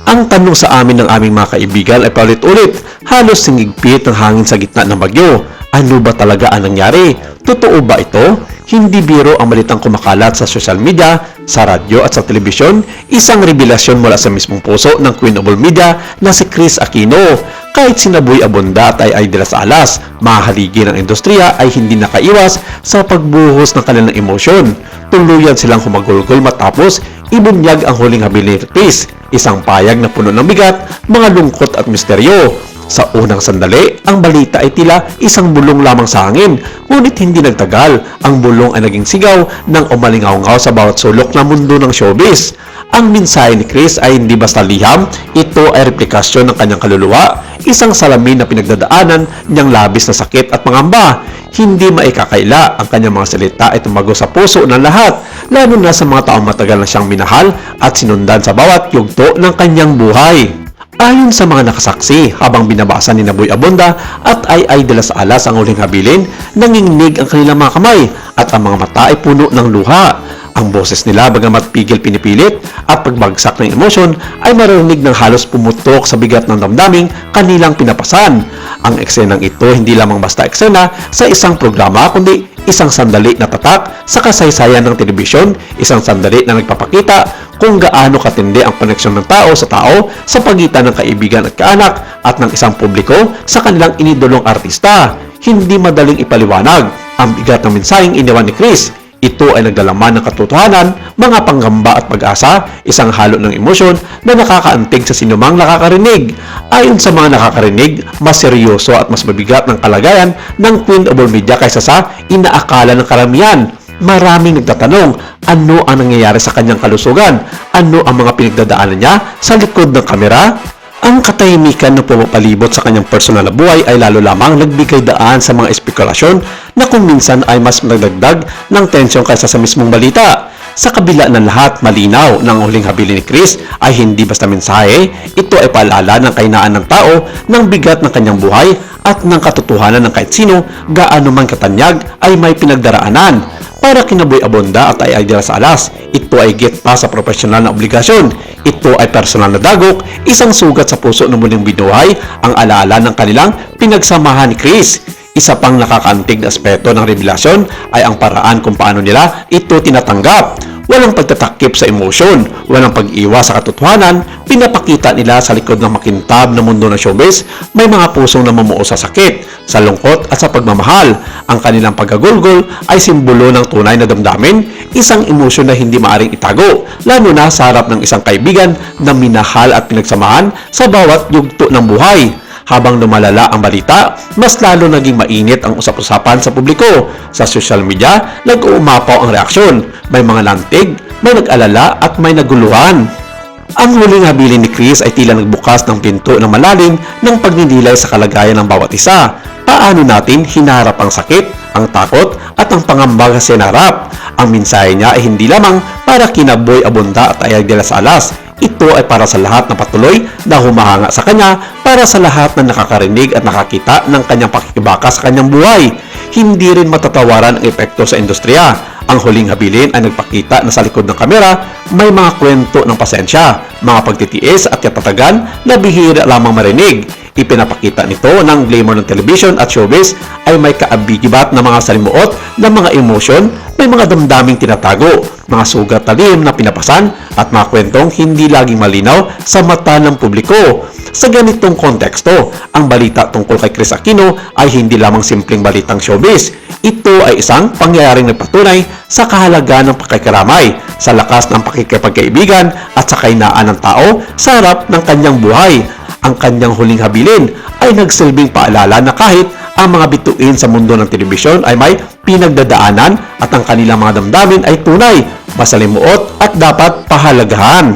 Ang tanong sa amin ng aming mga kaibigan ay paulit-ulit, halos singigpit ng hangin sa gitna ng bagyo. Ano ba talaga ang nangyari? Totoo ba ito? Hindi biro ang balitang kumakalat sa social media, sa radyo at sa telebisyon, isang revelasyon mula sa mismong puso ng Queen of all Media na si Kris Aquino. Kahit sina Boy Abunda at Ay de las Alas, mga haligi ng industriya ay hindi nakaiwas sa pagbuhos ng kanilang emosyon. Tuluyan silang humagulgol matapos ibunyag ang huling habilin ni Kris, isang payag na puno ng bigat, mga lungkot at misteryo. Sa unang sandali, ang balita ay tila isang bulong lamang sa hangin, ngunit hindi nagtagal, ang bulong ay naging sigaw ng umalingaw-ngaw sa bawat sulok ng mundo ng showbiz. Ang mensahe ni Kris ay hindi basta liham, ito ay replikasyon ng kanyang kaluluwa, isang salamin na pinagdadaanan niyang labis na sakit at pangamba. Hindi maikakaila, ang kanyang mga salita ay tumago sa puso ng lahat, lalo na sa mga taong matagal na siyang minahal at sinundan sa bawat yugto ng kanyang buhay. Ayon sa mga nakasaksi, habang binabasa ni Boy Abunda at Ay de las Alas ang huling habilin, nanginginig ang kanilang mga kamay at ang mga mata ay puno ng luha. Ang boses nila, bagamat pigil pinipilit at pagbagsak ng emosyon, ay maririnig ng halos pumutok sa bigat ng damdaming kanilang pinapasan. Ang eksenang ito hindi lamang basta eksena sa isang programa, kundi isang sandali na tatak sa kasaysayan ng telebisyon, isang sandali na nagpapakita kung gaano katindi ang koneksyon ng tao sa pagitan ng kaibigan at kaanak at ng isang publiko sa kanilang inidolong artista. Hindi madaling ipaliwanag ang bigat ng mensaheng iniwan ni Kris. Ito ay nagdalaman ng katotohanan, mga panggamba at pag-asa, isang halo ng emosyon na nakakaantig sa sinumang nakakarinig. Ayon sa mga nakakarinig, mas seryoso at mas mabigat ng kalagayan ng Queen of all Media kaysa sa inaakala ng karamihan. Maraming nagtatanong, ano ang nangyayari sa kanyang kalusugan? Ano ang mga pinagdadaanan niya sa likod ng kamera? Ang katahimikan na pumapalibot sa kanyang personal na buhay ay lalo lamang nagbigay daan sa mga espekulasyon na kung minsan ay mas nagdagdag ng tensyon kaysa sa mismong balita. Sa kabila ng lahat, malinaw na ang huling habilin ni Kris ay hindi basta mensahe, ito ay paalala ng kahinaan ng tao, ng bigat ng kanyang buhay at ng katotohanan ng kahit sino, gaano man katanyag ay may pinagdaraanan. Para kina Boy Abunda at Ay de las Alas, ito ay higit pa sa profesional na obligasyon. Ito ay personal na dagok, isang sugat sa puso ng muling binuhay, ang alaala ng kanilang pinagsamahan ni Kris. Isa pang nakakaantig na aspeto ng revelasyon ay ang paraan kung paano nila ito tinatanggap. Walang pagtatakip sa emosyon, walang pag-iwas sa katotohanan, pinapakita nila sa likod ng makintab na mundo ng showbiz, may mga pusong namumuo sa sakit, sa lungkot at sa pagmamahal. Ang kanilang pagkagulgol ay simbolo ng tunay na damdamin, isang emosyon na hindi maaring itago, lalo na sa harap ng isang kaibigan na minahal at pinagsamahan sa bawat yugto ng buhay. Habang lumalala ang balita, mas lalo naging mainit ang usap-usapan sa publiko. Sa social media, nag-uumapaw ang reaksyon. May mga lantig, may nag-alala at may naguluhan. Ang huling habilin ni Kris ay tila nagbukas ng pinto ng malalim ng pagninilay sa kalagayan ng bawat isa. Paano natin hinaharap ang sakit, ang takot at ang pangamba sa sinarap? Ang mensahe niya ay hindi lamang para kina Boy Abunda at Ay de las Alas. Ito ay para sa lahat na patuloy na humahanga sa kanya, para sa lahat na nakakarinig at nakakita ng kanyang pakikibaka sa kanyang buhay. Hindi rin matatawaran ang epekto sa industriya. Ang huling habilin ay nagpakita na sa likod ng kamera may mga kwento ng pasensya, mga pagtitiis at katatagan na bihira lamang marinig. Ipinapakita nito ng glamour ng television at showbiz ay may kaabigibat na mga salimuot na mga emosyon, may mga damdaming tinatago, mga sugat talim na pinapasan at mga kwentong hindi laging malinaw sa mata ng publiko. Sa ganitong konteksto, ang balita tungkol kay Kris Aquino ay hindi lamang simpleng balitang showbiz. Ito ay isang pangyayaring nagpatunay sa kahalagaan ng pakikiramay, sa lakas ng pakikipagkaibigan at sa kahinaan ng tao sa harap ng kanyang buhay. Ang kanyang huling habilin ay nagsilbing paalala na kahit ang mga bituin sa mundo ng telebisyon ay may pinagdadaanan at ang kanilang mga damdamin ay tunay, masalimuot at dapat pahalagahan.